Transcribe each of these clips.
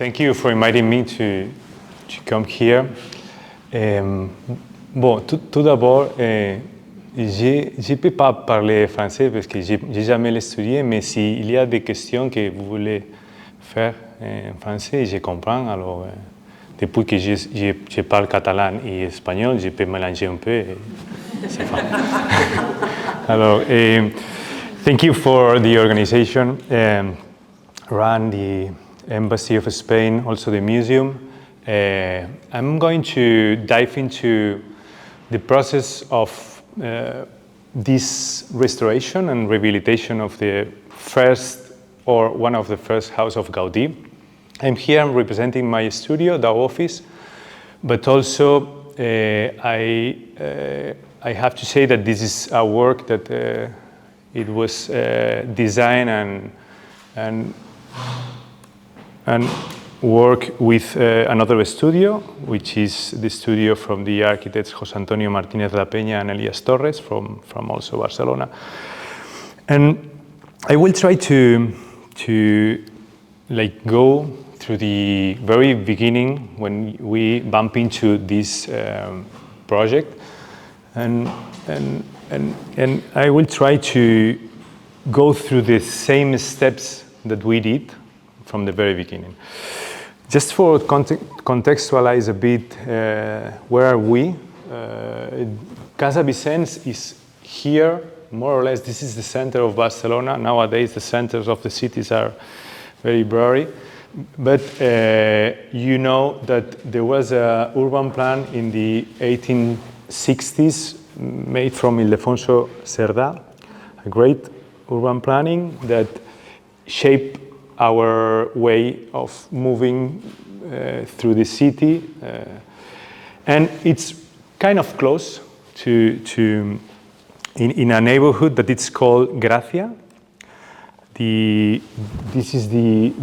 Thank you for inviting me to come here. Bon, tout d'abord, je ne peux pas parler français parce que je n'ai jamais l'étudié, mais s'il y a des questions que vous voulez faire en français, je comprends. Alors, depuis que je parle catalan et espagnol, je peux mélanger un peu. C'est fun. Alors, thank you for the organization, run the Embassy of Spain, also the museum. I'm going to dive into the process of this restoration and rehabilitation of the first or one of the first house of Gaudí. I'm here representing my studio, DAW Office, but also I have to say that this is a work that it was designed and work with another studio, which is the studio from the architects José Antonio Martínez La Peña and Elias Torres from also Barcelona. And I will try to like go through the very beginning when we bump into this project, and I will try to go through the same steps that we did from the very beginning. Just for contextualize a bit, where are we? Casa Vicens is here, more or less. This is the center of Barcelona. Nowadays, the centers of the cities are very blurry. But you know that there was an urban plan in the 1860s made from Ildefonso Cerdà, a great urban planning that shaped our way of moving through the city, and it's kind of close to in a neighborhood that it's called Gràcia. This is the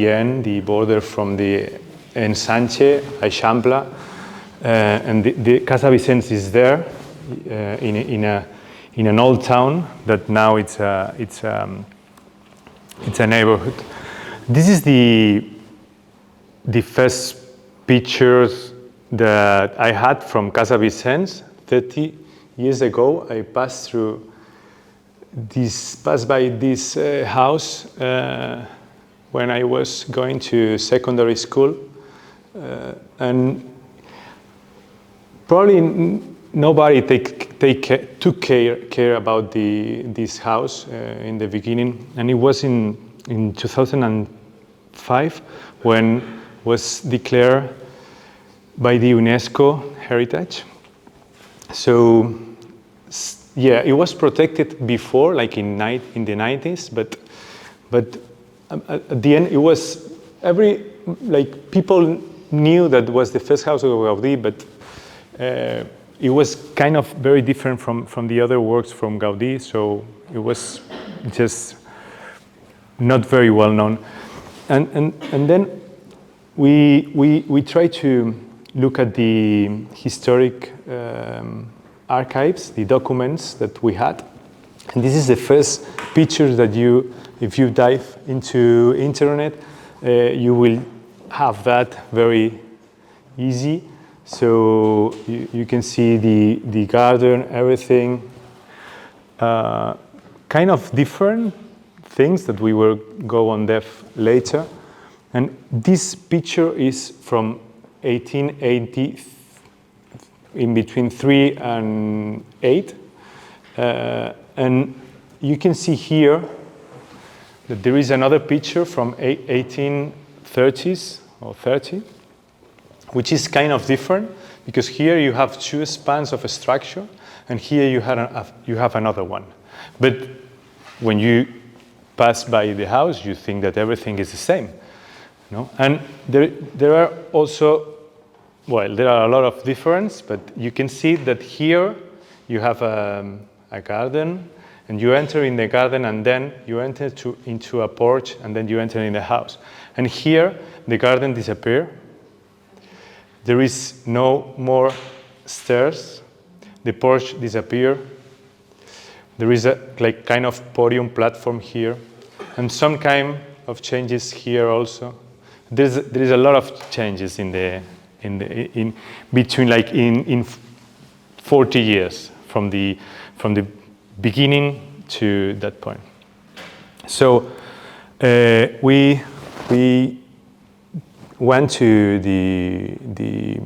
end, the border from the Ensanche, Eixample, and the Casa Vicens is there in an old town that now it's a neighborhood. This is the first pictures that I had from Casa Vicens 30 years ago. I passed by this house when I was going to secondary school, and probably nobody took care about this house in the beginning, and it was in 2005 when was declared by the UNESCO heritage. So yeah, it was protected before, like in the 90s, but at the end it was people knew that was the first house of Gaudí, but it was kind of very different from the other works from Gaudí, so it was just not very well known. And then we try to look at the historic archives, the documents that we had. And this is the first picture that if you dive into internet, you will have that very easy. So you can see the garden, everything, kind of different things that we will go on depth later. And this picture is from 1880, in between 3 and 8. And you can see here that there is another picture from 1830s or 30, which is kind of different, because here you have two spans of a structure, and here you have another one. But when you pass by the house, you think that everything is the same. No? And there are also, well, there are a lot of differences, but you can see that here you have a garden, and you enter in the garden, and then you enter into a porch, and then you enter in the house. And here, the garden disappears. There is no more stairs. The porch disappears. There is a kind of podium platform here, and some kind of changes here also. There is a lot of changes in between, like in 40 years from the beginning to that point. So we went to the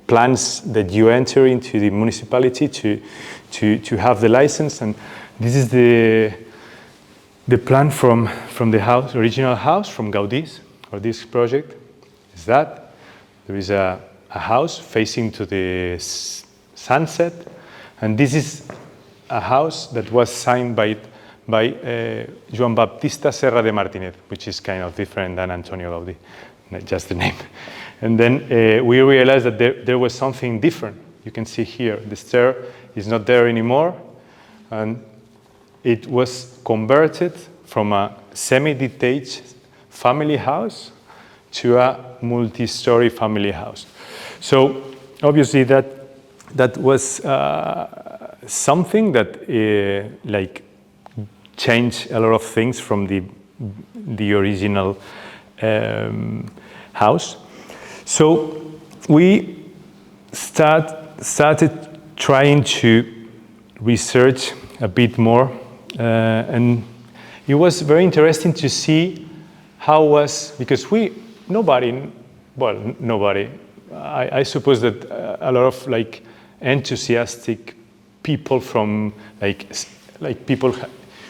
plans that you enter into the municipality to have the license, and this is the plan from the house, original house from Gaudí's, or this project is that there is a house facing to the sunset, and this is a house that was signed by Joan Baptista Serra de Martínez, which is kind of different than Antoni Gaudí, just the name. And then we realized that there was something different. You can see here, the stair is not there anymore, and it was converted from a semi-detached family house to a multi-story family house. So obviously that was something that like changed a lot of things from the original house. So we started trying to research a bit more, and it was very interesting to see how was, because nobody, I suppose that a lot of like enthusiastic people from like people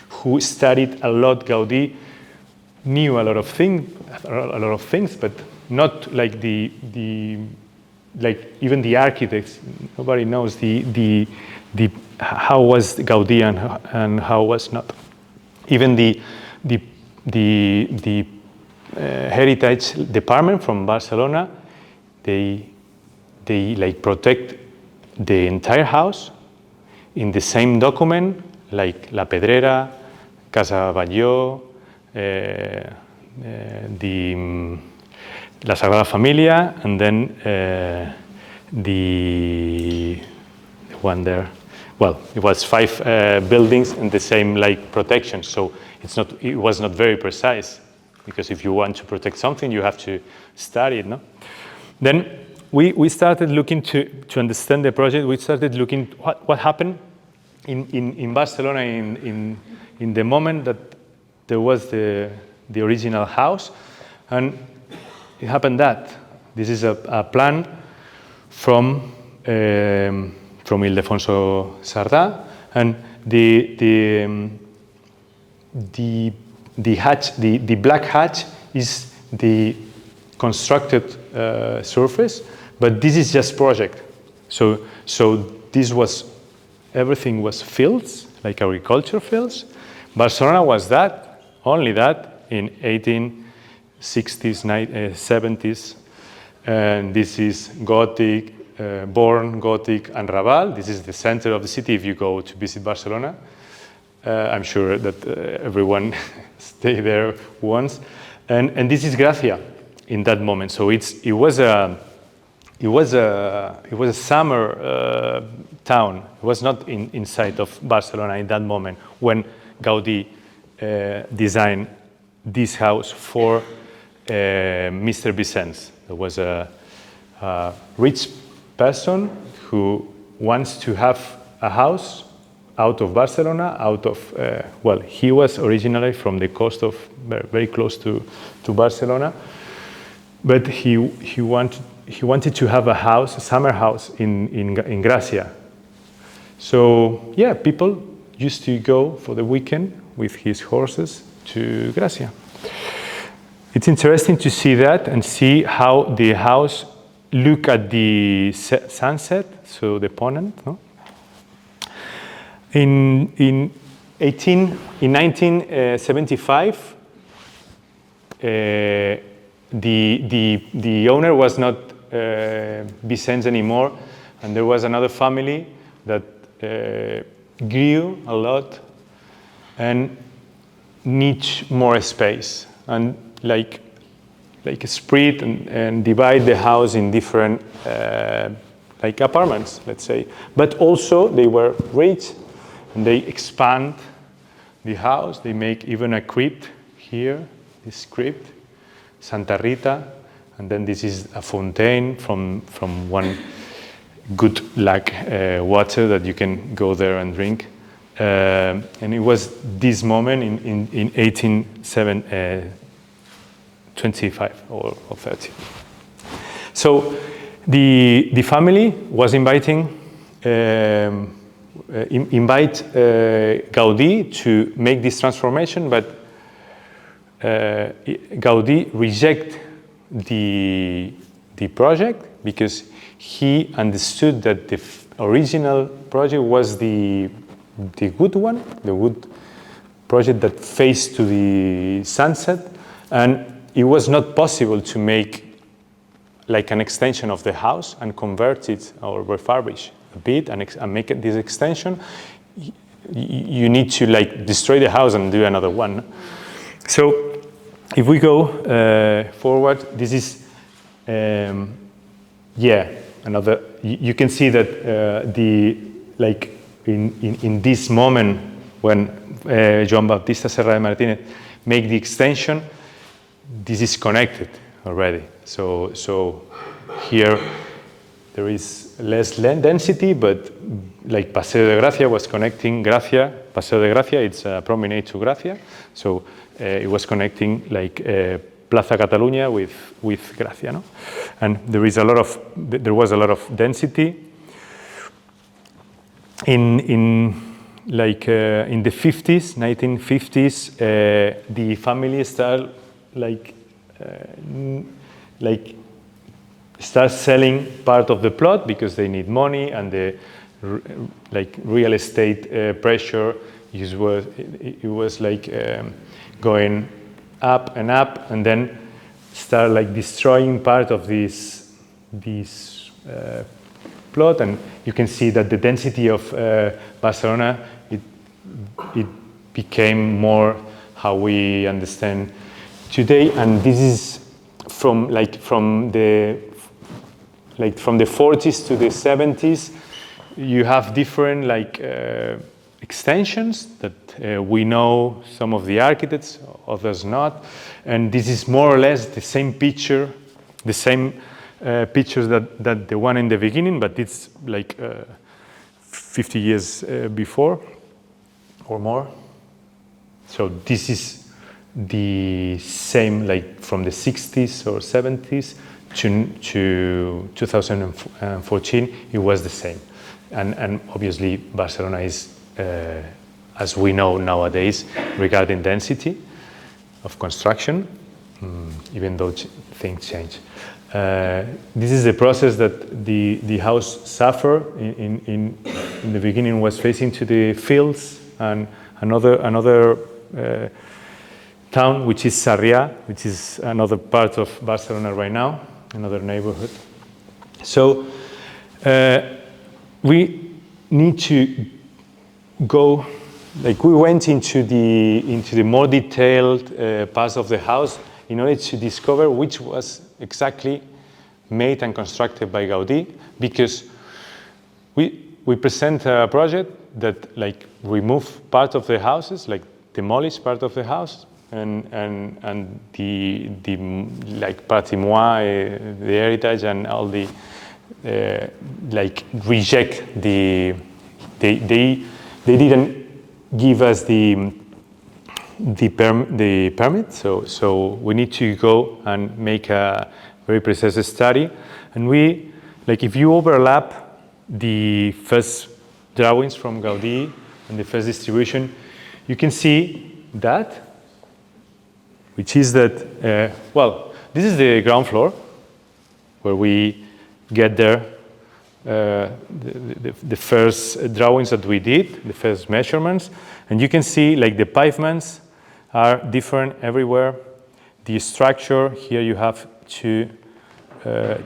who studied a lot Gaudí knew a lot of things, but not like like even the architects. Nobody knows how was Gaudí and how was not. Even the heritage department from Barcelona, they like protect the entire house in the same document, like La Pedrera, Casa Vicens, La Sagrada Familia, and then the one there. Well, it was 5 buildings and the same like protection, so it was not very precise, because if you want to protect something, you have to study it, no? Then we started looking to understand the project. We started looking what happened in Barcelona in the moment that there was the original house, and it happened that this is a plan from Ildefonso Sardá, and the hatch, the black hatch is the constructed surface, but this is just project. So this was, everything was fields, like agriculture fields. Barcelona was that, only that, in 1860s, 70s, and this is Gothic, Born, Gothic, and Raval. This is the center of the city if you go to visit Barcelona. I'm sure that everyone stayed there once. And this is Gràcia in that moment. So it was a summer town. It was not inside of Barcelona in that moment when Gaudí designed this house for Mr. Vicens. There was a rich person who wants to have a house out of Barcelona, well, he was originally from the coast of, very close to Barcelona, but he wanted to have a house, a summer house in Gràcia. So yeah, people used to go for the weekend with his horses to Gràcia. It's interesting to see that and see how the house look at the sunset, so the ponent, no? In 1975, the owner was not Vicens anymore, and there was another family that grew a lot and needs more space, and like split and divide the house in different like apartments, let's say. But also they were rich, and they expand the house. They make even a crypt here, this crypt, Santa Rita, and then this is a fountain from one good water that you can go there and drink. And it was this moment in 1825 or 30. So the family was invite Gaudí to make this transformation, but Gaudí rejected the project because he understood that the original project was the good one, the good project that faced to the sunset, and it was not possible to make like an extension of the house and convert it or refurbish a bit and make it this extension. You need to like destroy the house and do another one. So if we go forward, this is another. You can see that in this moment when Joan Baptista Serra de Martínez make the extension, this is connected already. So here there is less land density, but like Paseo de Gracia was connecting Gracia. Paseo de Gracia, it's a promenade to Gracia. So it was connecting like Plaza Catalunya with Gracia, no? And there was a lot of density. In the 50s, 1950s, the family started start selling part of the plot because they need money, and the real estate pressure it was going up, and then start destroying part of this plot. And you can see that the density of Barcelona it became more how we understand today, and this is from the 40s to the 70s. You have different extensions that we know some of the architects, others not, and this is more or less the same picture, the same pictures that the one in the beginning, but it's 50 years before or more. So this is the same from the 60s or 70s to 2014, it was the same. And obviously Barcelona is, as we know nowadays, regarding density of construction, even though things change. This is the process that the house suffered. In the beginning was facing to the fields, and another town, which is Sarrià, which is another part of Barcelona right now, another neighborhood. So we need to go, we went into the more detailed parts of the house in order to discover which was exactly made and constructed by Gaudí, because we present a project that remove part of the houses, demolish part of the house, and the patrimoine, the heritage, and all the reject the. They didn't give us the permit, so we need to go and make a very precise study. And we, if you overlap the first drawings from Gaudí and the first distribution, you can see that, which is that, this is the ground floor where we get there. The first drawings that we did, the first measurements, and you can see the pavements are different everywhere. The structure, here you have two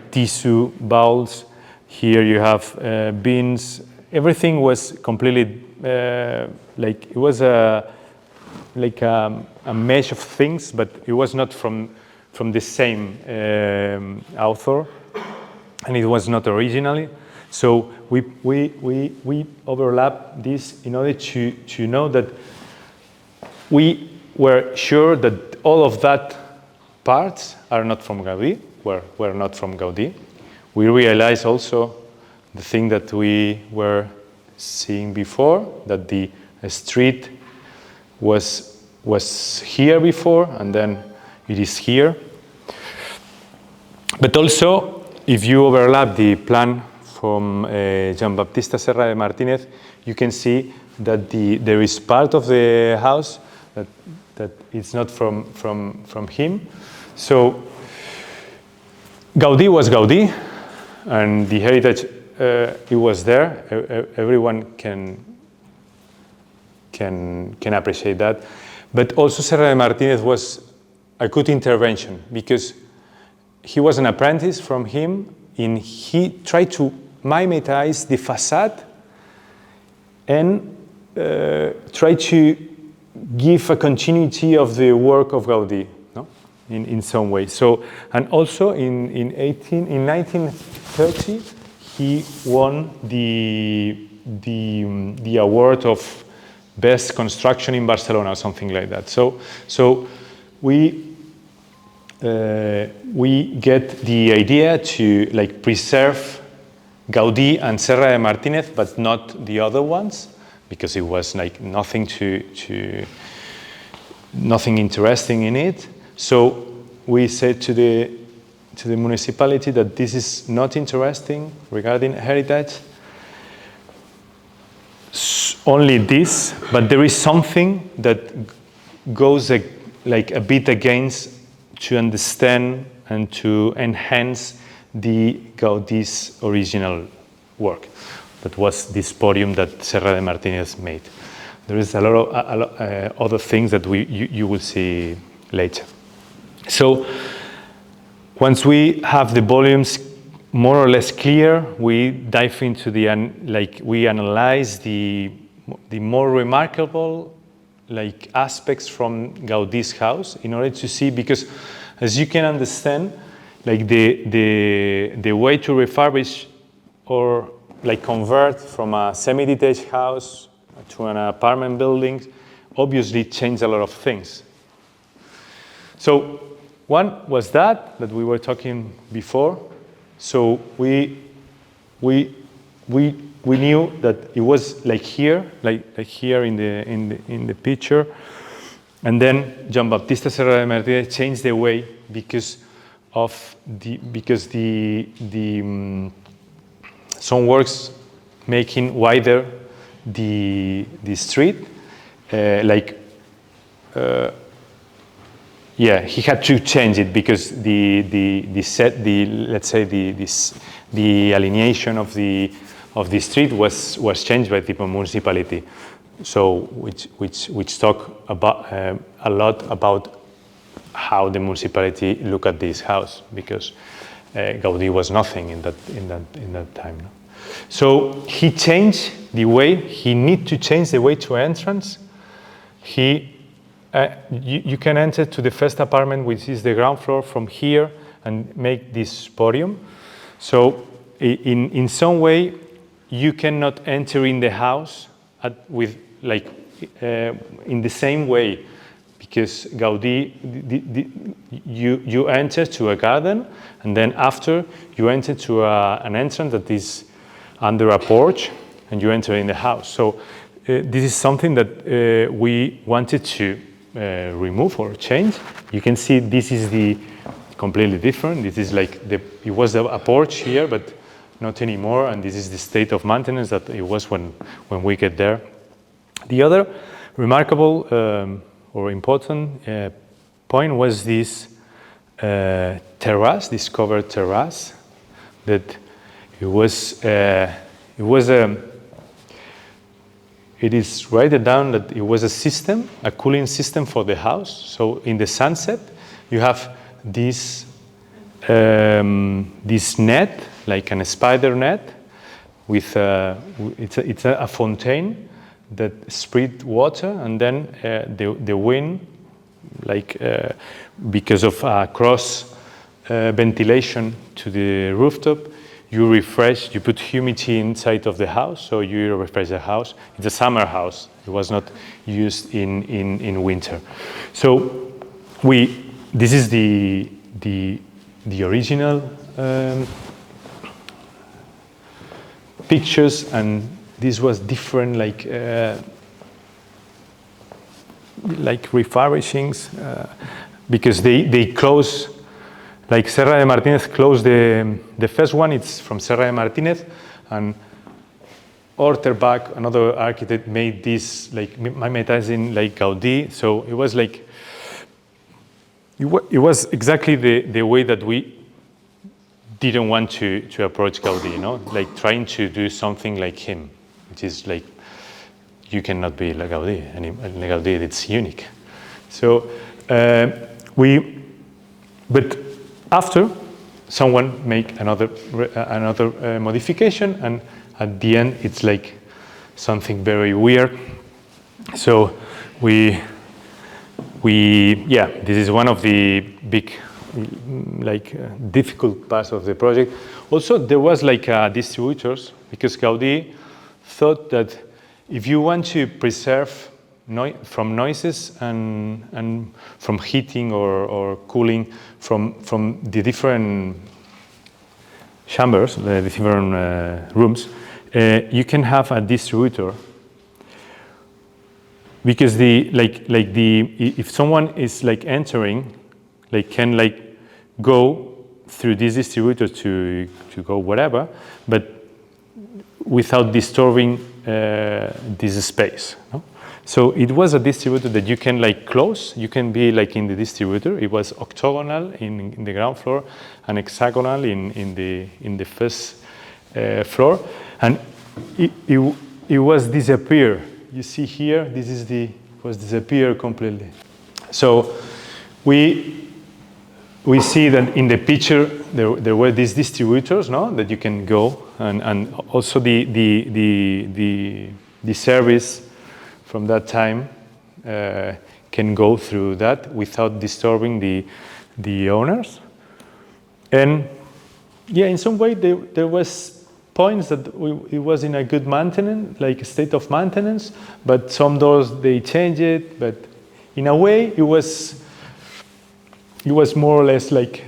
tissue bowls, here you have bins. Everything was completely it was a mesh of things, but it was not from the same author, and it was not originally. So we overlap this in order to know that we were sure that all of that parts are not from Gaudí, were not from Gaudí. We realized also the thing that we were seeing before, that the street was here before, and then it is here. But also, if you overlap the plan from Joan Baptista Serra de Martínez, you can see that there is part of the house that it's not from him. So Gaudí was Gaudí, and the heritage it was there. Everyone can appreciate that. But also Serra de Martínez was a good intervention because he was an apprentice from him, and he tried to mimetize the facade and try to give a continuity of the work of Gaudí, no? In some way. So, and also in 1930, he won the award of best construction in Barcelona or something like that. So we get the idea to like preserve Gaudí and Serra de Martínez, but not the other ones, because it was like nothing interesting in it. So we said to the municipality that this is not interesting regarding heritage. Only this, but there is something that goes like a bit against to understand and to enhance the Gaudí's original work. That was this podium that Serra de Martínez made. There is a lot of other things that you will see later. So once we have the volumes more or less clear, we dive into we analyze the more remarkable aspects from Gaudí's house in order to see, because as you can understand, the way to refurbish or convert from a semi-detached house to an apartment building obviously changed a lot of things. So one was that we were talking before. So we knew that it was like here in the picture, and then Joan Baptista Serra de Martínez changed the way because some works making wider the street, he had to change it because the alignation of the street was changed by the municipality. So which talk about a lot about how the municipality look at this house, because Gaudí was nothing in that time. No? So he changed the way. He need to change the way to entrance. You can enter to the first apartment, which is the ground floor, from here and make this podium. So in some way, you cannot enter in the house in the same way, because Gaudí, you enter to a garden, and then after you enter to an entrance that is under a porch, and you enter in the house. So this is something that we wanted to remove or change. You can see this is the completely different. This is it was a porch here, but not anymore, and this is the state of maintenance that it was when we get there. The other remarkable or important point was this terrace, this covered terrace, that it is written down that it was a system, a cooling system for the house. So in the sunset, you have this net, like a spider net, with it's a fountain that spread water, and then the wind, because of cross ventilation to the rooftop, you refresh, you put humidity inside of the house, so you refresh the house. It's a summer house. It was not used in winter. So this is the original pictures, and this was different, like refurbishings, because they close. Like Serra de Martinez closed the first one. It's from Serra de Martinez, and Orterbach, another architect, made this like mimetizing like Gaudí. So it was like it was exactly the way that we didn't want to approach Gaudí, you know, like trying to do something like him, which is like you cannot be like Gaudí, and Gaudí it's unique. So but after, someone make another modification, and at the end, it's like something very weird. So this is one of the big, difficult parts of the project. Also, there was like distributors, because Gaudí thought that if you want to preserve from noises and from heating or cooling from the different chambers, the different rooms, you can have a distributor, because if someone is like entering, can go through this distributor to go whatever, but without disturbing this space. No? So it was a distributor that you can close. You can be in the distributor. It was octagonal in the ground floor and hexagonal in the first floor, and it was disappear. You see here, was disappear completely. So we see that in the picture there were these distributors, no, that you can go, and also the service from that time can go through that without disturbing the owners. And yeah, in some way there was points that it was in a good maintenance, like a state of maintenance, but some doors they changed it, but in a way it was more or less like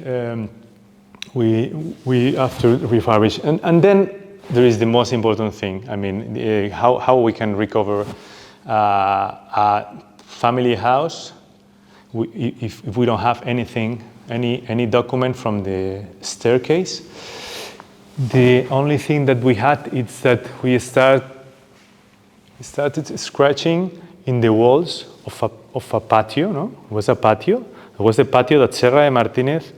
we after refurbish, and then there is the most important thing. I mean, how we can recover a family house if we don't have anything, any document from the staircase. The only thing that we had is that we started scratching in the walls of a patio. No, it was a patio. It was a patio that Serra de Martinez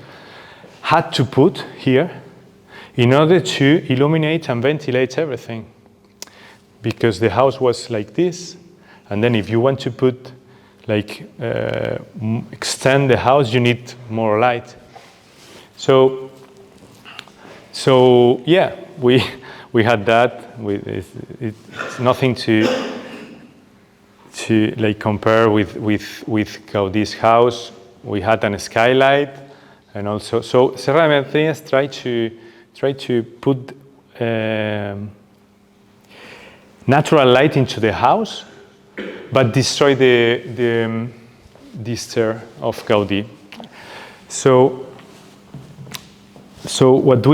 had to put here in order to illuminate and ventilate everything, because the house was like this. And then if you want to put, extend the house, you need more light. So yeah, we had that. It's nothing to compare with Gaudí's house. We had a skylight, and also so Serra de Martinez tried to put natural light into the house, but destroy the stair of Gaudí. So what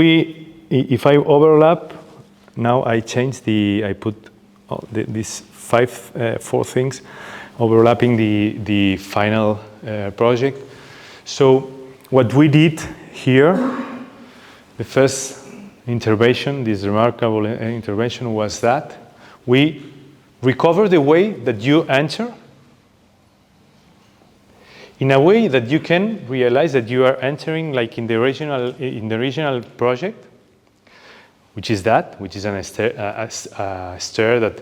if I overlap, now I put these four things overlapping the final project. So what we did here, the first intervention, this remarkable intervention, was that we recover the way that you enter in a way that you can realize that you are entering in the original project, which is a stair that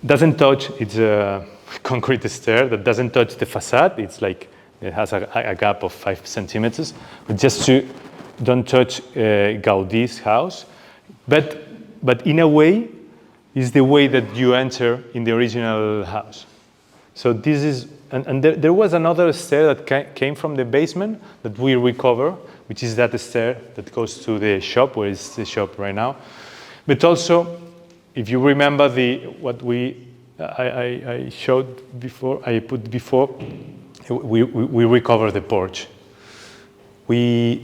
doesn't touch. It's a concrete stair that doesn't touch the facade. It's it has a gap of 5 centimeters, but just to don't touch Gaudí's house, but in a way is the way that you enter in the original house. So this is, and there was another stair that came from the basement that we recover, which is that stair that goes to the shop, where is the shop right now. But also, if you remember what I showed before, I put before, we recover the porch. We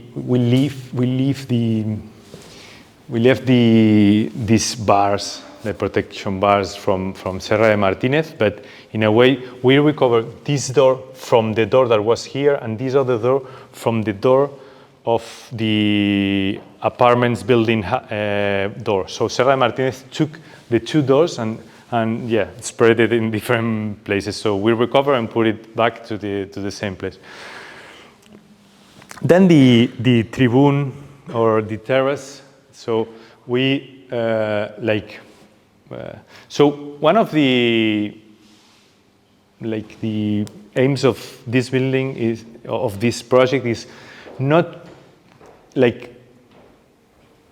left these bars, the protection bars from Serra de Martínez, but in a way we recovered this door from the door that was here, and this other door from the door of the apartments building door. So Serra de Martínez took the two doors and yeah, spread it in different places. So we recover and put it back to the same place. Then the tribune or the terrace. So we so one of the aims of this building of this project is not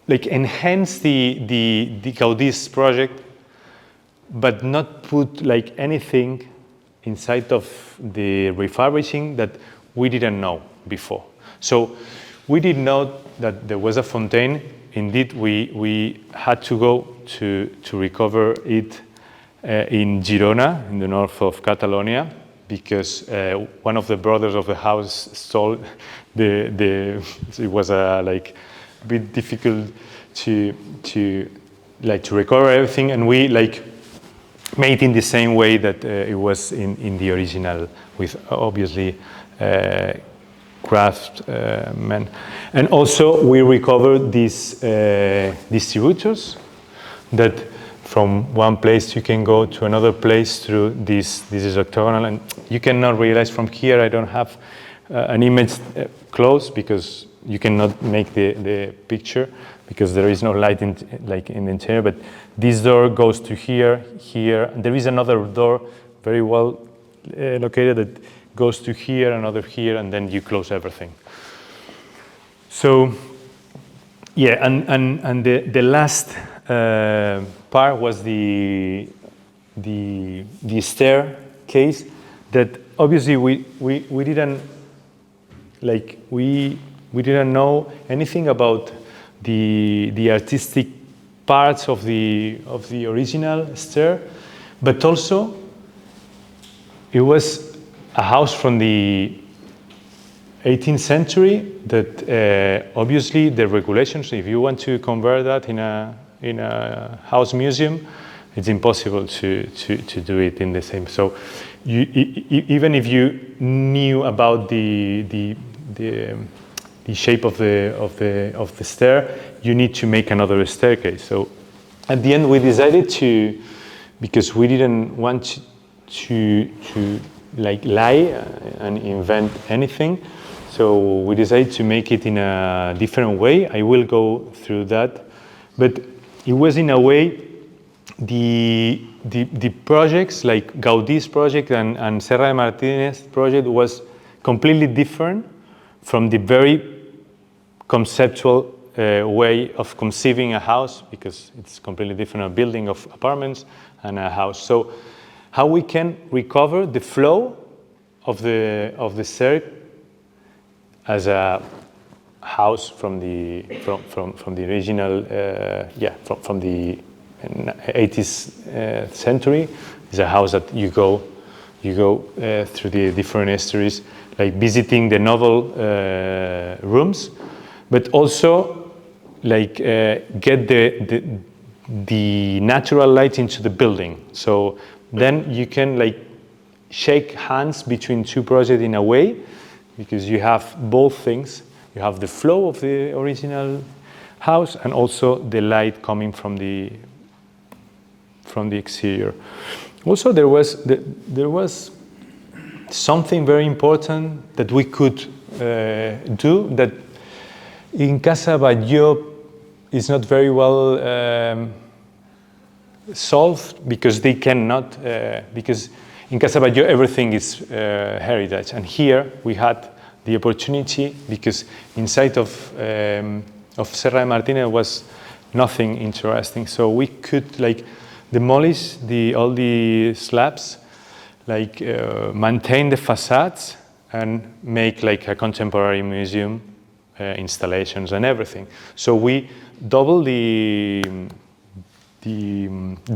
enhance the Gaudí's project, but not put anything inside of the refurbishing that we didn't know before. So we did know that there was a fountain. Indeed, we had to go to recover it in Girona, in the north of Catalonia, because one of the brothers of the house stole it was a bit difficult to recover everything, and we made in the same way that it was in the original, with obviously craftsmen. And also we recovered these distributors that from one place you can go to another place through this is octagonal, and you cannot realize from here. I don't have an image close because you cannot make the picture because there is no light in the interior, but this door goes to here. There is another door very well located that goes to here, another here, and then you close everything. So yeah, and the last part was the staircase that obviously we didn't we didn't know anything about the artistic parts of the original stair, but also it was a house from the 18th century that obviously the regulations, if you want to convert that in a house museum, it's impossible to do it in the same. So even if you knew about the shape of the stair, you need to make another staircase. So at the end we decided to, because we didn't want to lie and invent anything, so we decided to make it in a different way. I will go through that, but it was in a way the projects like Gaudí's project and Serra de Martínez project was completely different from the very conceptual way of conceiving a house, because it's completely different, a building of apartments and a house. So how we can recover the flow of the stair as a house from the original, from the 18th century. It's a house that you go through the different histories, like visiting the novel rooms, but also get the natural light into the building. So then you can shake hands between two projects in a way, because you have both things. You have the flow of the original house and also the light coming from the exterior. Also, there was something very important that we could do that in Casa Vicens is not very well solved, because they cannot, because in Casa Vicens everything is heritage, and here we had the opportunity, because inside of Serra de Martínez was nothing interesting, so we could demolish all the slabs, like maintain the facades and make like a contemporary museum installations and everything. So we double the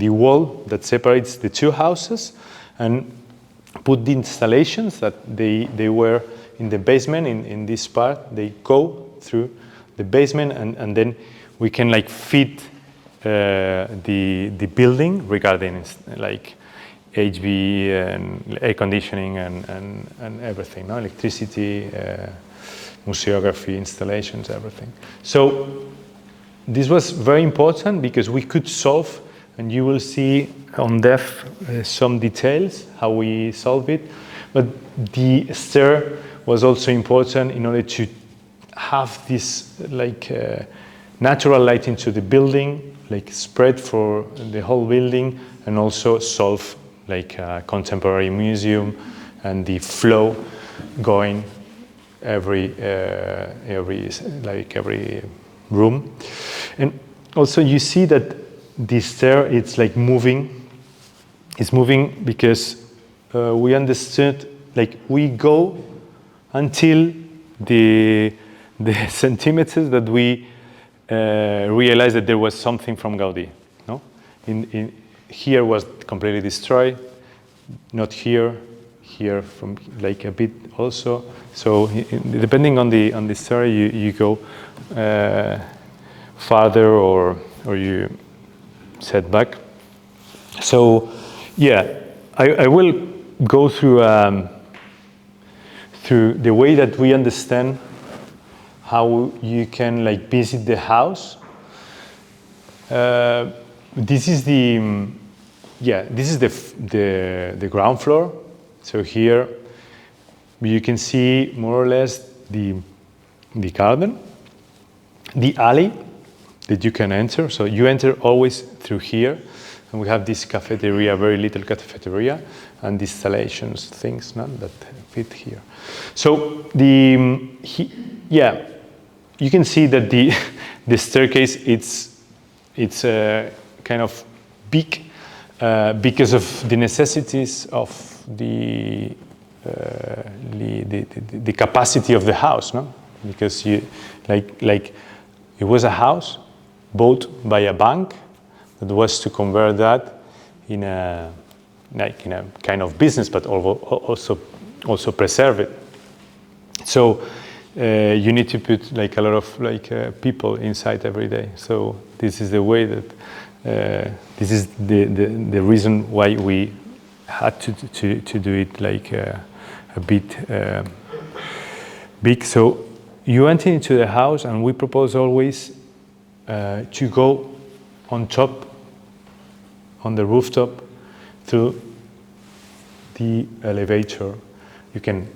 wall that separates the two houses and put the installations that they were in the basement in this part. They go through the basement and then we can like fit the building regarding like HV and air conditioning and everything, no? Electricity, museography, installations, everything. So this was very important because we could solve, and you will see on depth some details how we solve it. But the stair was also important in order to have this like natural light into the building, like spread for the whole building, and also solve like a contemporary museum and the flow going every room. And also you see that this stair, it's like moving. It's moving because we understood, like we go until the centimeters that we realized that there was something from Gaudí. No, here was completely destroyed. Not here. Here from like a bit also. So depending on the story, you go farther or you set back. So yeah, I will go through the way that we understand how you can like visit the house. This is the ground floor. So here you can see more or less the garden, the alley that you can enter. So you enter always through here, and we have this cafeteria, very little cafeteria, and the installations, things that fit here. So you can see that the staircase it's kind of big because of the necessities of the capacity of the house, no? Because you like it was a house bought by a bank that was to convert that in a kind of business, but also preserve it. So you need to put like a lot of people inside every day. So this is the way that this is the reason why we had to do it like a bit big. So you enter into the house, and we propose always to go on top, on the rooftop, through the elevator. You can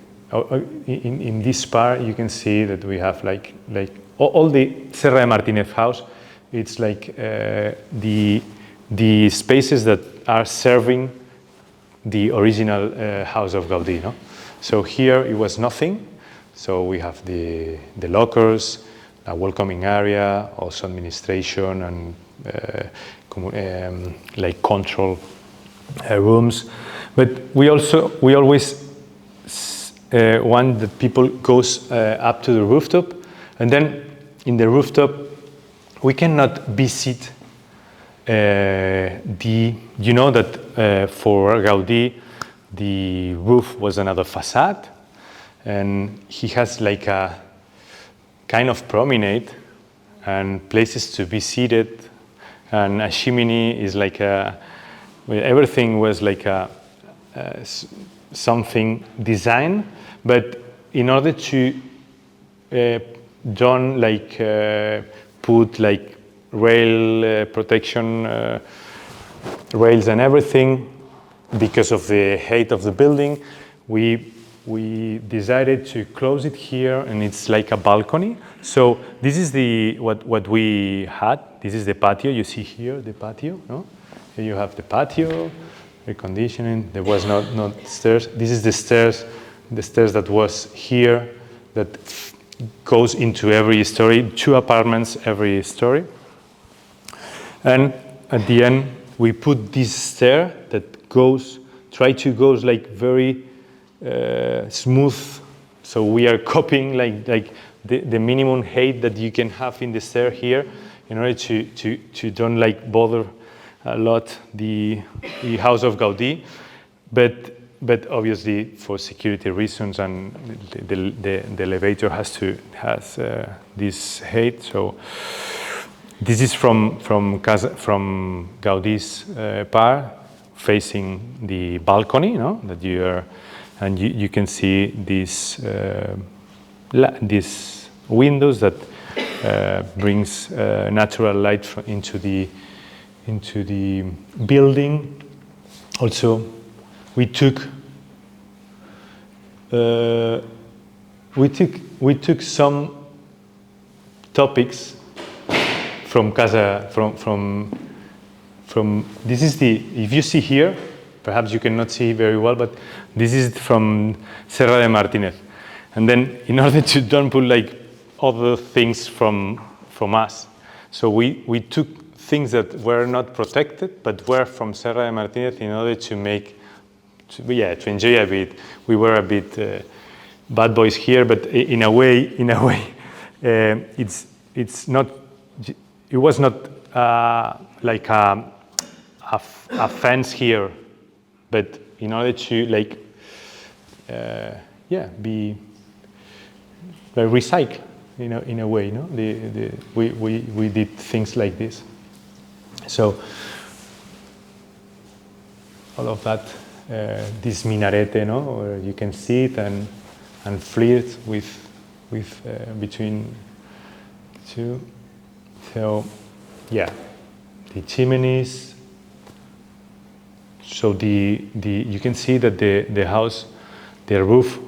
in this part you can see that we have like all the Serra de Martínez house. It's like the spaces that are serving the original house of Gaudí, no? So here it was nothing. So we have the lockers, a welcoming area, also administration and like control rooms. But we always want that people goes up to the rooftop, and then in the rooftop we cannot visit you know that for Gaudí the roof was another facade, and he has like a kind of promenade and places to be seated, and a chimney is like everything was like something designed, but in order to don't like put like rail protection rails and everything, because of the height of the building, we decided to close it here, and it's like a balcony. So this is what we had. This is the patio. You see here the patio, no? Here you have the patio, air conditioning. There was not stairs. This is the stairs that was here, that goes into every story, 2 apartments every story. And at the end, we put this stair that goes try to go like very smooth. So we are copying like the minimum height that you can have in the stair here, in order to don't like bother a lot the house of Gaudí, but obviously for security reasons, and the elevator has this height. So this is from Gaudí's part, facing the balcony, no? That you are, and you can see these windows that brings natural light into the building. Also, we took some topics from Casa, from this is if you see here, perhaps you cannot see very well, but this is from Serra de Martínez. And then in order to don't put like other things from us, so we took things that were not protected, but were from Serra de Martínez, in order to enjoy a bit. We were a bit bad boys here, but in a way, it's not. It was not like a fence here, but in order to like be recycle in a way, no? We did things like this. So all of that, this minarete, no, where you can see it and flirt with between two. So yeah, the chimneys. So you can see that the house, the roof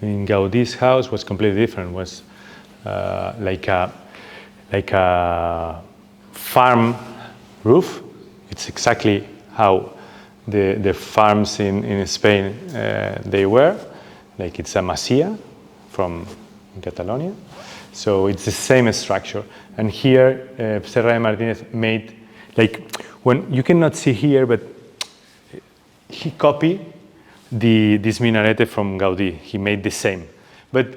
in Gaudí's house was completely different. Was like a farm roof. It's exactly how the farms in Spain they were. Like it's a masía from Catalonia. So it's the same structure. And here, Serra de Martínez made, like, when you cannot see here, but he copied this minarete from Gaudí. He made the same. But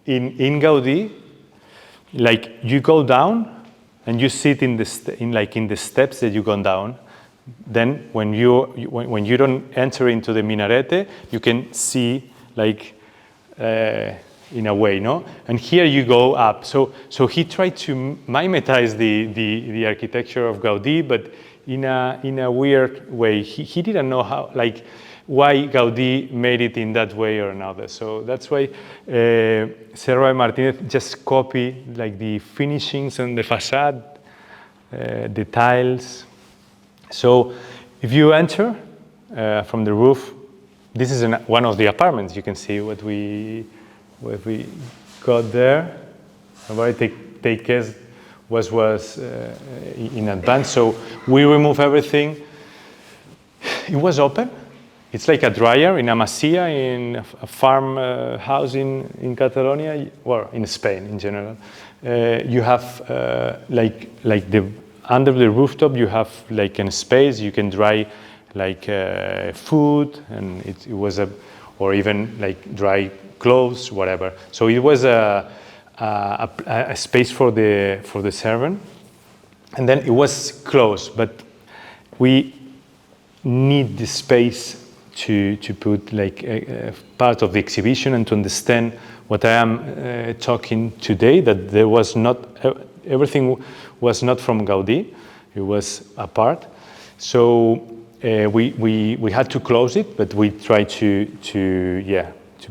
in Gaudí, like you go down and you sit in the steps that you go down. Then when you don't enter into the minarete, you can see like in a way, no? And here you go up. So he tried to mimetize the architecture of Gaudí, but in a weird way. He didn't know how, like, why Gaudí made it in that way or another. So that's why Serra Martínez just copied like the finishings on the facade, the tiles. So if you enter from the roof, this is one of the apartments. You can see what we got there. About take care was in advance. So we remove everything. It was open. It's like a dryer in a masía, in a farm house in Catalonia, or in Spain in general. You have under the rooftop, you have like a space you can dry like food, and it was or even like dry clothes, whatever. So it was a space for the servant, and then it was closed. But we need the space to put like a part of the exhibition and to understand what I am talking today. That there was not everything was not from Gaudí; it was a part. So we had to close it, but we tried to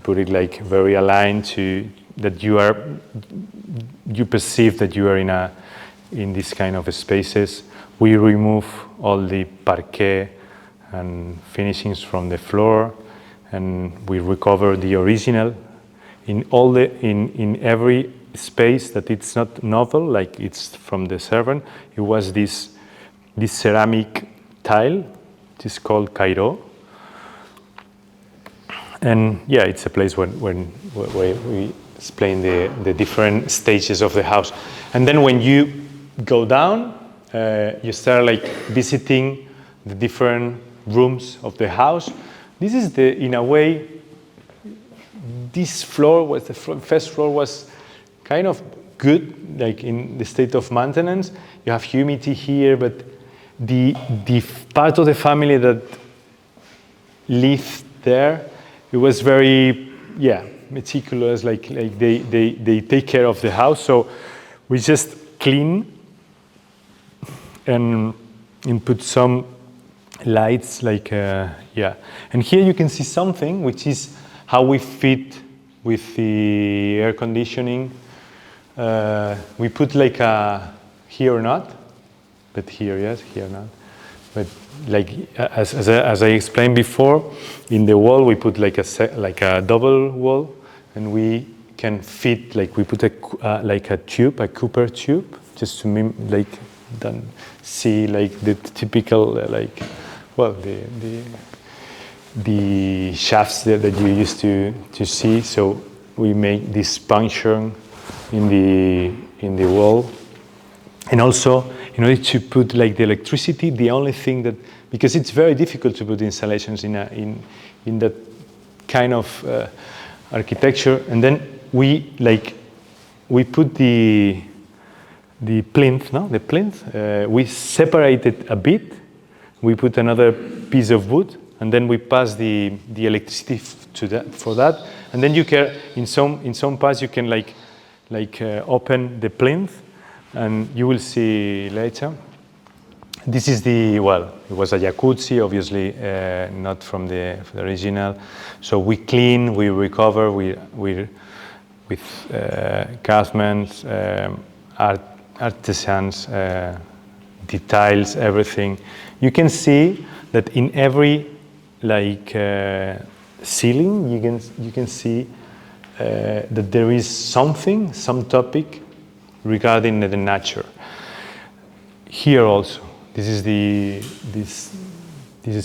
put it like very aligned to that you perceive that you are in this kind of spaces. We remove all the parquet and finishings from the floor, and we recover the original in every space that it's not novel, like it's from the servant. It was this ceramic tile. It is called Cairo. And yeah, it's a place where we explain the different stages of the house. And then when you go down, you start like visiting the different rooms of the house. This is in a way, this floor was, the first floor was kind of good, like in the state of maintenance. You have humidity here, but the part of the family that lived there, it was very, meticulous, like they take care of the house. So we just clean and put some lights, like, And here you can see something, which is how we fit with the air conditioning. We put like a, here not, but here yes, here not. But like as I explained before, in the wall we put like a double wall, and we can fit, like we put like a tube, a copper tube, just to don't see like the typical the shafts that you used to see. So we make this puncture in the wall, and also in order to put like the electricity, the only thing that, because it's very difficult to put installations in that kind of architecture, and then we put the plinth, no, the plinth. We separate it a bit. We put another piece of wood, and then we pass the electricity for that. And then you can, in some parts, you can open the plinth, and you will see later. This is it was a jacuzzi, obviously not from the original. So we clean, we recover, with craftsmen, artisans, details, everything. You can see that in every ceiling, you can see that there is some topic regarding the nature. Here also, this is this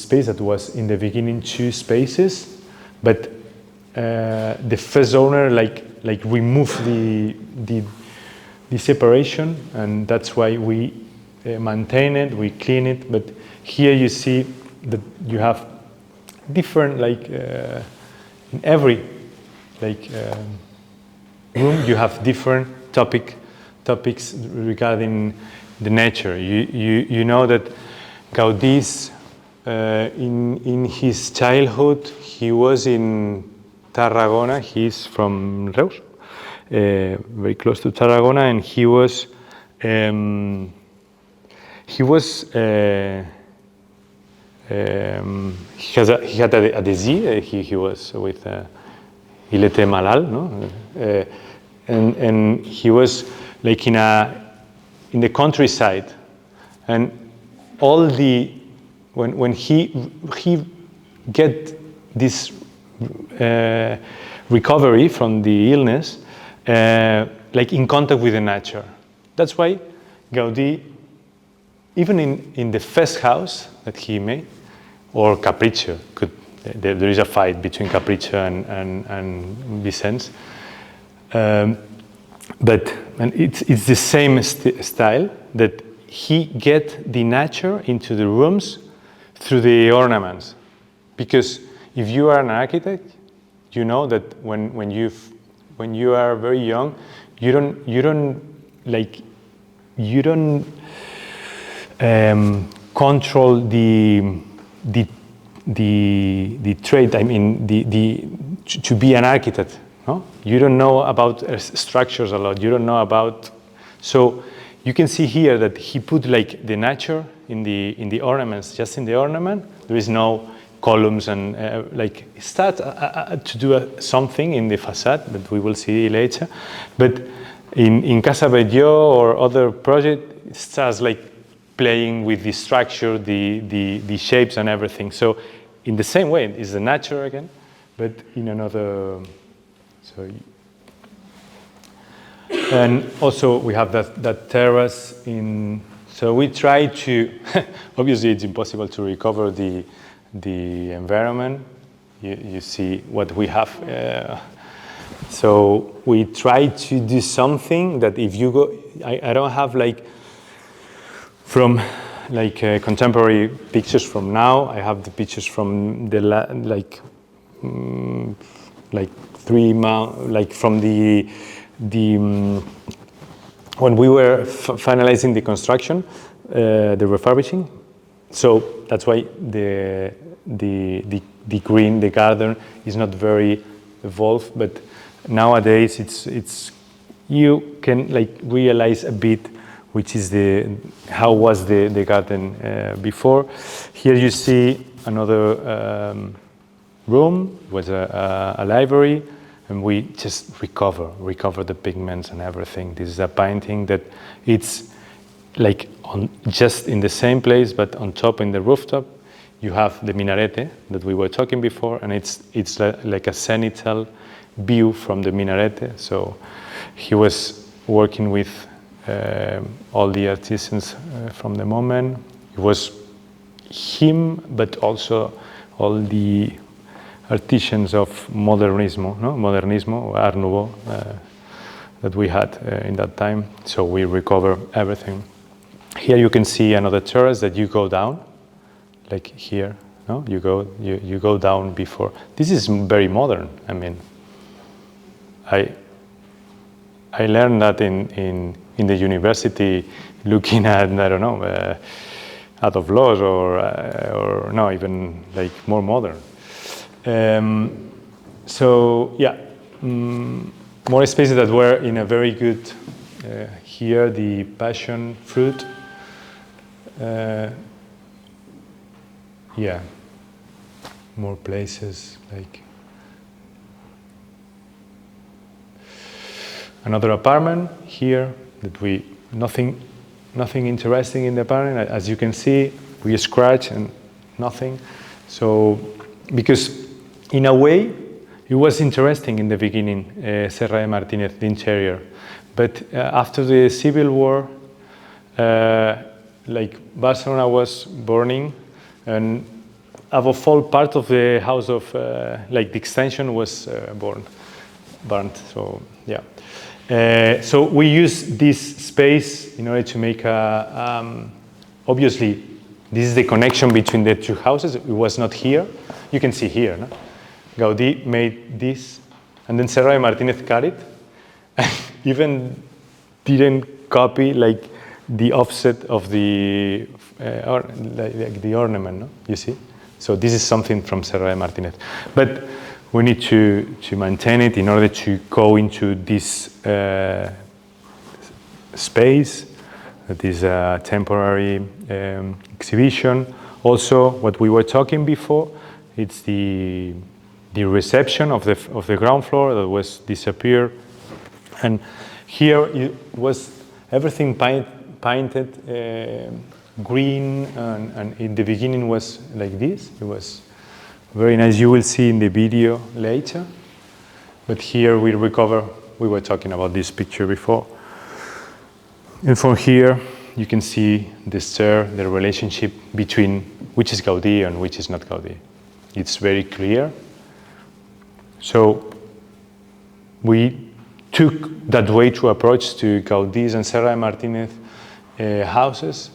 space that was in the beginning 2 spaces, but the first owner removed the separation, and that's why we maintain it, we clean it. But here you see that you have different in every room you have different topics regarding the nature. You know that Gaudí, in his childhood, he was in Tarragona. He's from Reus, very close to Tarragona, and he had a disease. He was with il était malade, no? And he was like in the countryside, and all when he get this recovery from the illness, in contact with the nature. That's why Gaudí, even in the first house that he made, or Capriccio, there is a fight between Capriccio and Vicens, but it's the same style, that he get the nature into the rooms through the ornaments. Because if you are an architect, you know that when you are very young, you don't control the trade. I mean, to be an architect. No? You don't know about structures a lot. You don't know about. So you can see here that he put the nature in the ornaments. Just in the ornament, there is no columns, and start to do something in the facade that we will see later. But in Casa Vicens or other project, it starts playing with the structure, the shapes and everything. So in the same way, it's the nature again, but in another. And also we have that terrace in. So we try to. Obviously, it's impossible to recover the environment. You see what we have. So we try to do something that if you go, I don't have from contemporary pictures from now. I have the pictures from the from when we were finalizing the construction, the refurbishing. So that's why the green, the garden is not very evolved, but nowadays it's you can realize a bit which is how was the garden before. Here you see another room, was a library, and we just recover the pigments and everything. This is a painting that it's just in the same place, but on top in the rooftop, you have the minarete that we were talking before, and it's like a zenithal view from the minarete. So he was working with all the artisans from the moment. It was him, but also all the artisans of modernismo, or Art Nouveau, that we had in that time. So we recover everything. Here you can see another terrace that you go down, like here. No, you go down before. This is very modern. I mean, I learned that in the university, looking at, I don't know, out of laws or no, even more modern. So yeah, more spaces that were in a very good. Here the passion fruit. Yeah, more places another apartment here that nothing interesting in the apartment. As you can see, we scratch and nothing. So because in a way it was interesting in the beginning, Serra de Martínez, the interior, but after the Civil War, Barcelona was burning, and above all, part of the house of the extension was burnt. So yeah. So we use this space in order to make obviously, this is the connection between the two houses. It was not here. You can see here. No? Gaudí made this, and then Serra de Martínez cut it, and even didn't copy the offset of the ornament. No? You see. So this is something from Serra de Martínez, but we need to maintain it in order to go into this space that is a temporary exhibition. Also, what we were talking before, it's the reception of the ground floor that was disappeared, and here it was everything painted green, and in the beginning was like this. It was very nice. You will see in the video later. But here we recover. We were talking about this picture before. And from here, you can see the stair, the relationship between which is Gaudí and which is not Gaudí. It's very clear. So we took that way to approach to Gaudí's and Serra de Martínez houses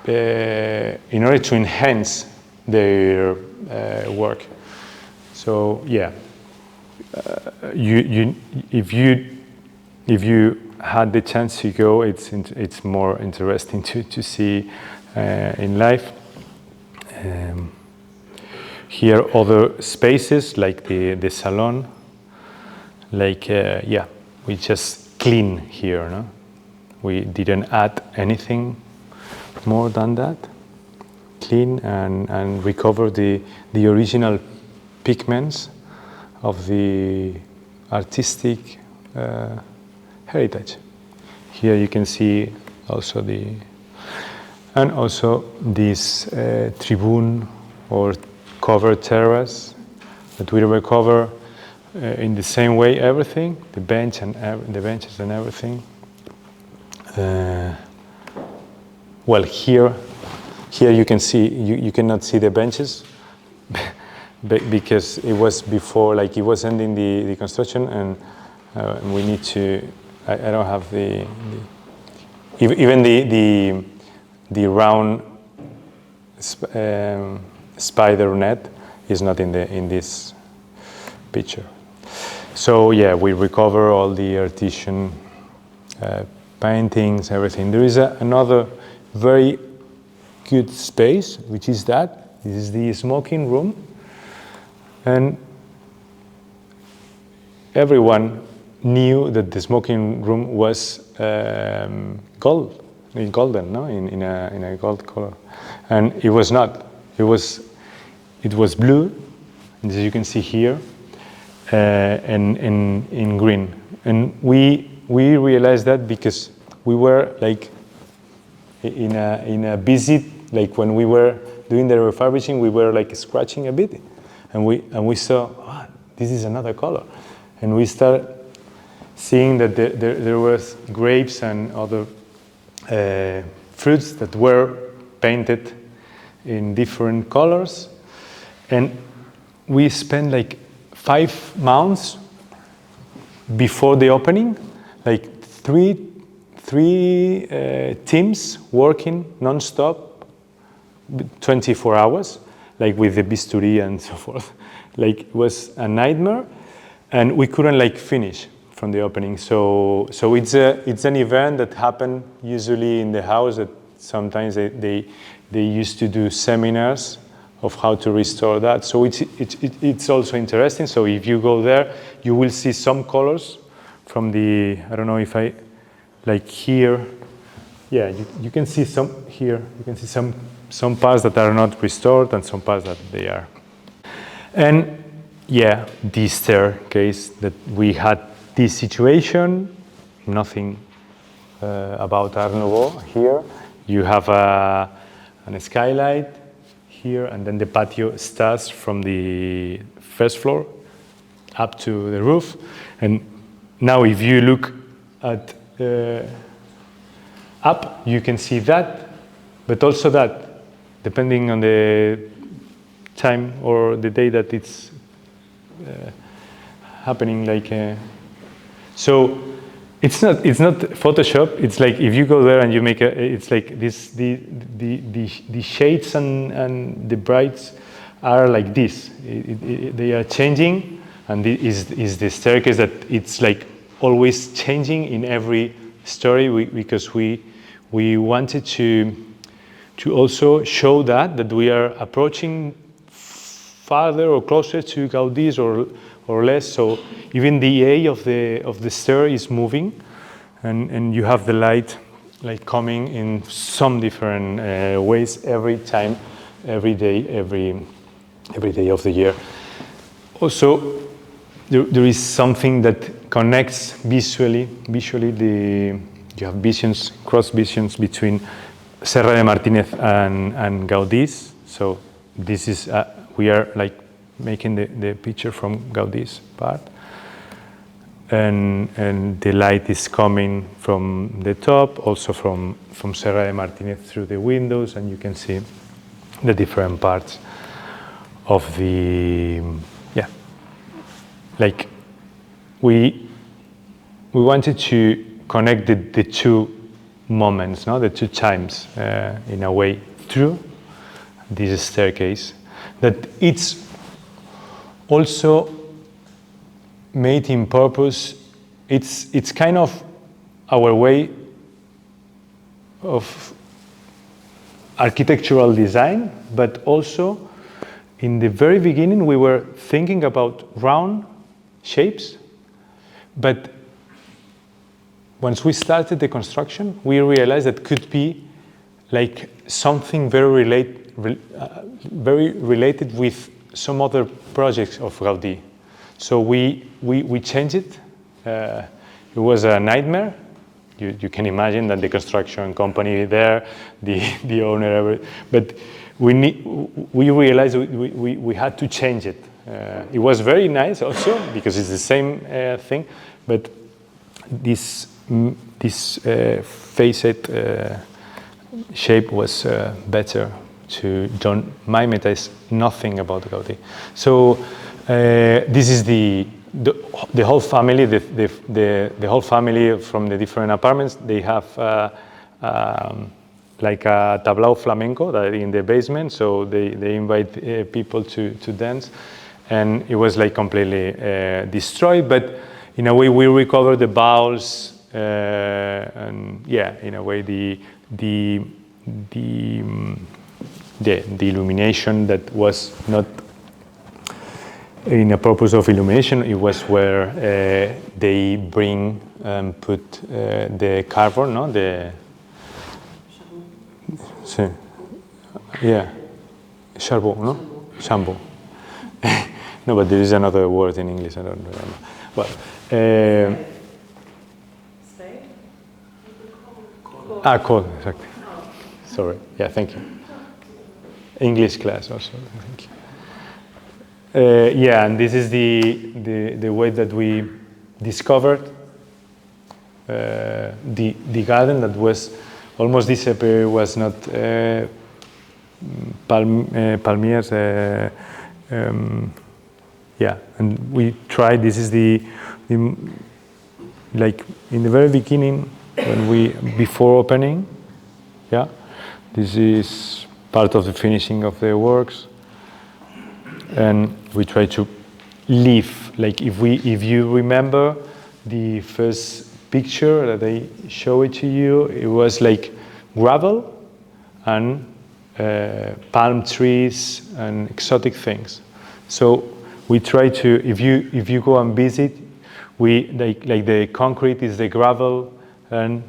in order to enhance their work. So yeah, if you had the chance to go, it's more interesting to see in life. Here other spaces like the salon, yeah, we just clean here, no? We didn't add anything more than that. Clean and recover the original pigments of the artistic heritage. Here you can see also this tribune or covered terrace that we recover in the same way everything, the bench and the benches and everything. Well, here you can see, you cannot see the benches because it was before, it was ending the construction, and we need to, I don't have even the round spider net is not in this picture. So yeah, we recover all the artisan paintings, everything. There is another very good space, which is that. This is the smoking room. And everyone knew that the smoking room was golden, no? in a gold color. And it was not. It was blue, as you can see here, and in green. And we realized that because we were like in a visit, like when we were doing the refurbishing, we were like scratching a bit, and we saw, oh, this is another color, and we started seeing that there was grapes and other fruits that were painted in different colors, and we spent like 5 months before the opening, like three teams working non-stop, 24 hours, like with the bistouri and so forth. Like it was a nightmare, and we couldn't like finish from the opening. So it's an event that happened usually in the house. That sometimes they used to do seminars of how to restore that. So it's also interesting. So if you go there, you will see some colors from the, I don't know if I, like here, yeah, you can see some here. You can see some parts that are not restored and some parts that they are. And yeah, this staircase that we had this situation, nothing about Art Nouveau here. You have a skylight here, and then the patio starts from the first floor up to the roof. And now if you look at up, you can see that, but also that, depending on the time or the day that it's happening. Like so, it's not Photoshop. It's like if you go there and you make it's like this. The shades and the brights are like this. They are changing, and this is the staircase that it's like always changing in every story. Because we wanted to also show that we are approaching farther or closer to Gaudí's or less. So even the A of the stair is moving, and you have the light like coming in some different ways every time, every day, every day of the year. Also, there is something that connects visually. You have visions, cross visions between Serra de Martínez and Gaudí's. So this is we are like making the picture from Gaudí's part, and the light is coming from the top, also from Serra de Martínez through the windows, and you can see the different parts of the like we wanted to connect the two moments, no, the two times in a way through this staircase, that it's also made in purpose. It's kind of our way of architectural design, but also in the very beginning we were thinking about round shapes, but once we started the construction, we realized that could be like something very related with some other projects of Gaudí. So we changed it. It was a nightmare. You can imagine that the construction company there, the owner, but we realized we had to change it. It was very nice also because it's the same thing, but this facet shape was better to don't mimetize nothing about Gaudí. So this is the whole family, the whole family from the different apartments. They have like a tablao flamenco that in the basement, so they invite people to dance, and it was like completely destroyed, but in a way we recovered the bowls, and yeah, in a way the illumination that was not in a purpose of illumination, it was where they bring and put the cardboard, no? Yeah, charbon, no? Chambon. No, but there is another word in English, I don't remember. Well, coal, exactly. Sorry, yeah, thank you. English class also, thank you. Yeah, and this is the way that we discovered the garden that was almost disappeared, was not palmiers. Yeah, and we tried. This is the like in the very beginning when before opening. Yeah, this is part of the finishing of the works. And we try to leave, like if you remember the first picture that I show it to you, it was like gravel and palm trees and exotic things. So we try to, if you go and visit, we like the concrete is the gravel, and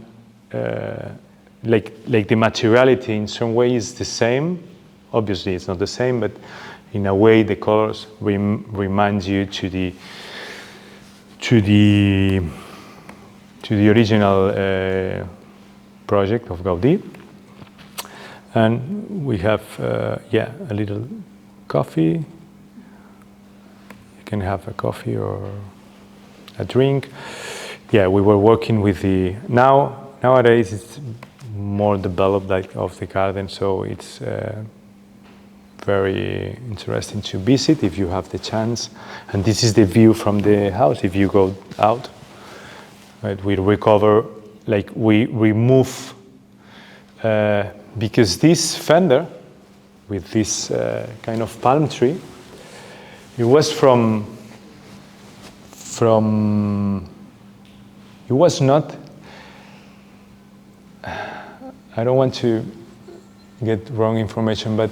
like the materiality in some way is the same. Obviously, it's not the same, but in a way, the colors remind you to the original project of Gaudí. And we have, yeah, a little coffee. You can have a coffee or a drink. Yeah, we were working with nowadays it's more developed like of the garden, so it's very interesting to visit if you have the chance. And this is the view from the house if you go out. Right, we recover, like we remove, because this fender with this kind of palm tree, it was it was not, I don't want to get wrong information, but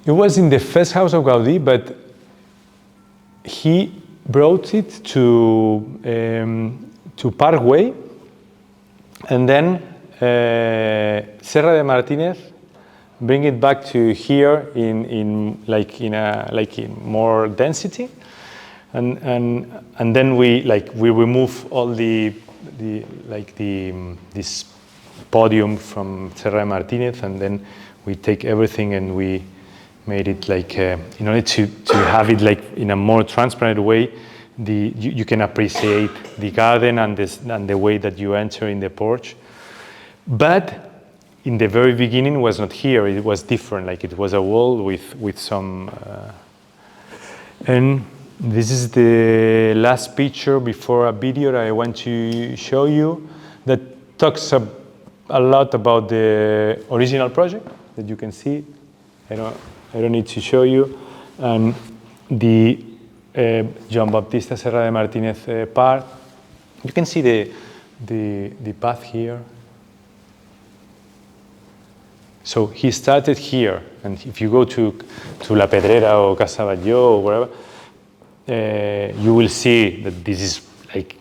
it was in the first house of Gaudí, but he brought it to Parkway, and then Serra de Martínez bring it back to here in more density, and then we remove all this podium from Serra de Martínez, and then we take everything and we made it like in order to have it like in a more transparent way. You can appreciate the garden and the way that you enter in the porch. But in the very beginning, it was not here. It was different. Like it was a wall with some. And this is the last picture before a video that I want to show you that talks a lot about the original project that you can see. I don't need to show you. And the Joan Baptista Serra de Martínez part. You can see the path here. So he started here, and if you go to La Pedrera or Casa Vicens or wherever, you will see that this is like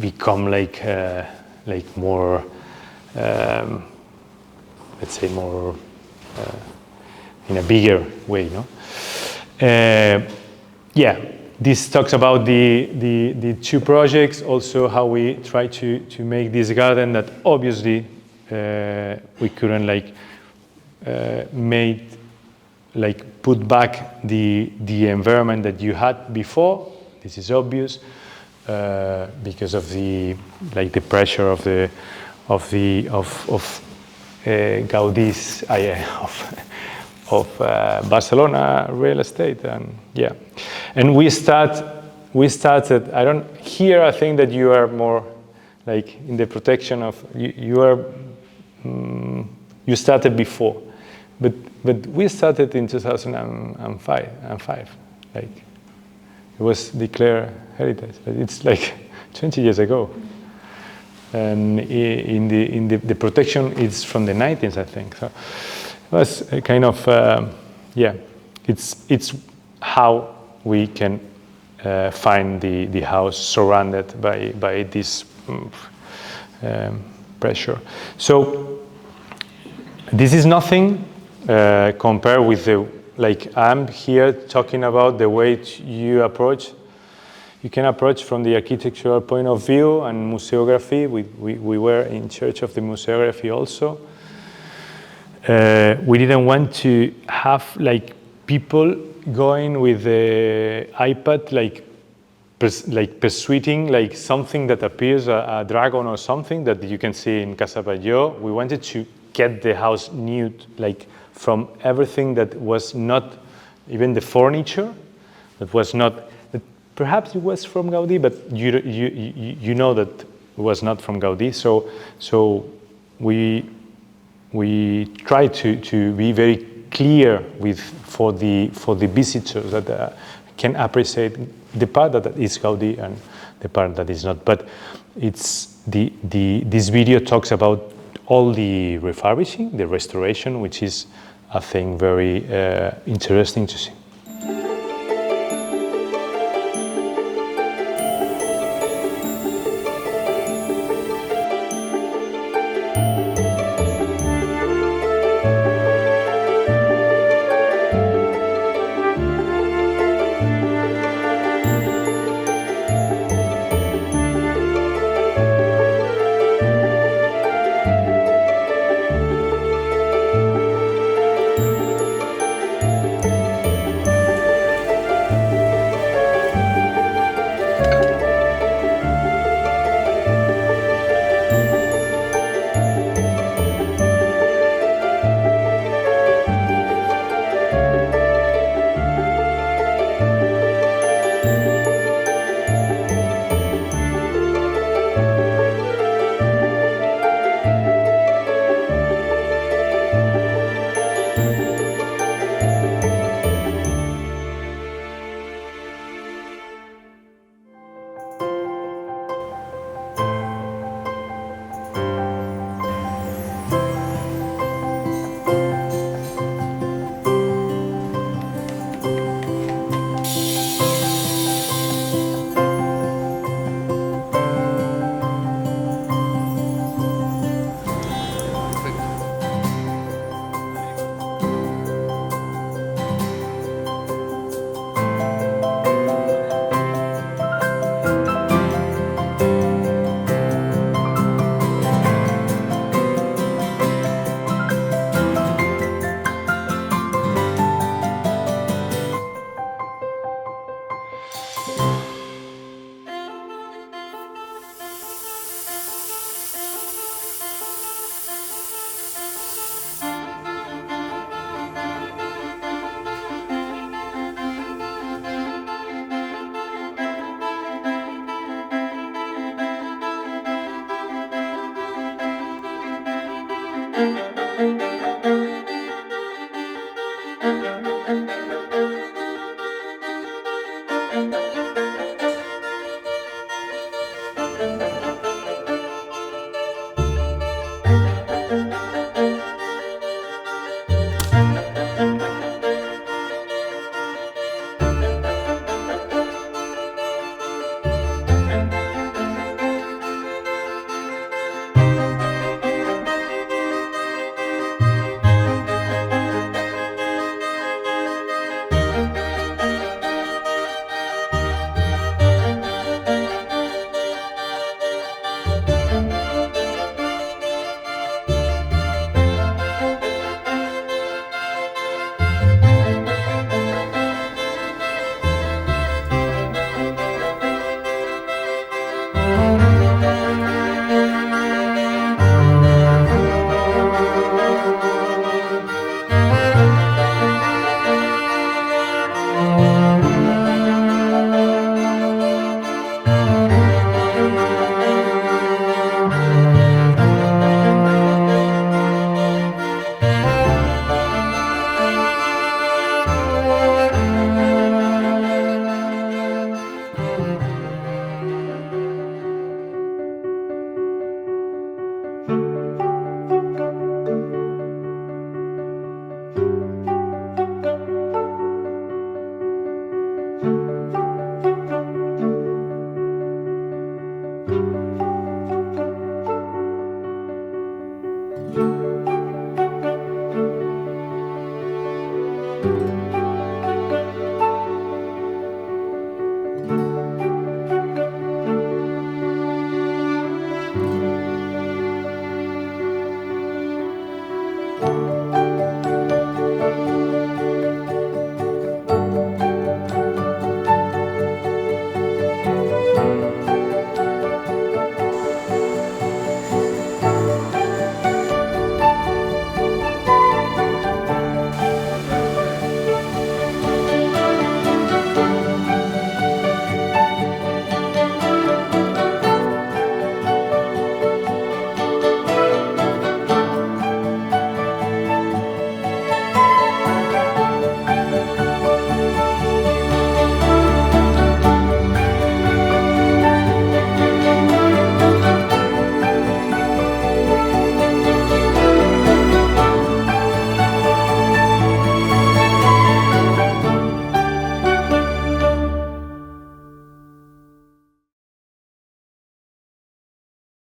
become like more, let's say more in a bigger way, no? Yeah, this talks about the two projects, also how we try to make this garden that obviously we couldn't put back the environment that you had before. This is obvious because of the pressure of Gaudí's of Barcelona real estate, and yeah, and we started. I think that you are more like in the protection of you are you started before, but we started in 2005. Like it was declared heritage. It's like 20 years ago, and in the protection is from the 19th, I think. So it was a kind of yeah. It's how we can find the house surrounded by this pressure. So this is nothing compared with the, like I'm here talking about the way you approach. You can approach from the architectural point of view and museography. We were in charge of the museography also. We didn't want to have like people going with the iPad like persuading like something that appears a dragon or something that you can see in Casa Batlló. We wanted to get the house nude, like from everything that was not even the furniture, that was not. Perhaps it was from Gaudí, but you know that it was not from Gaudí. So we try to be very clear for the visitors that can appreciate the part that is Gaudí and the part that is not. But it's this video talks about all the refurbishing, the restoration, which is I think very interesting to see.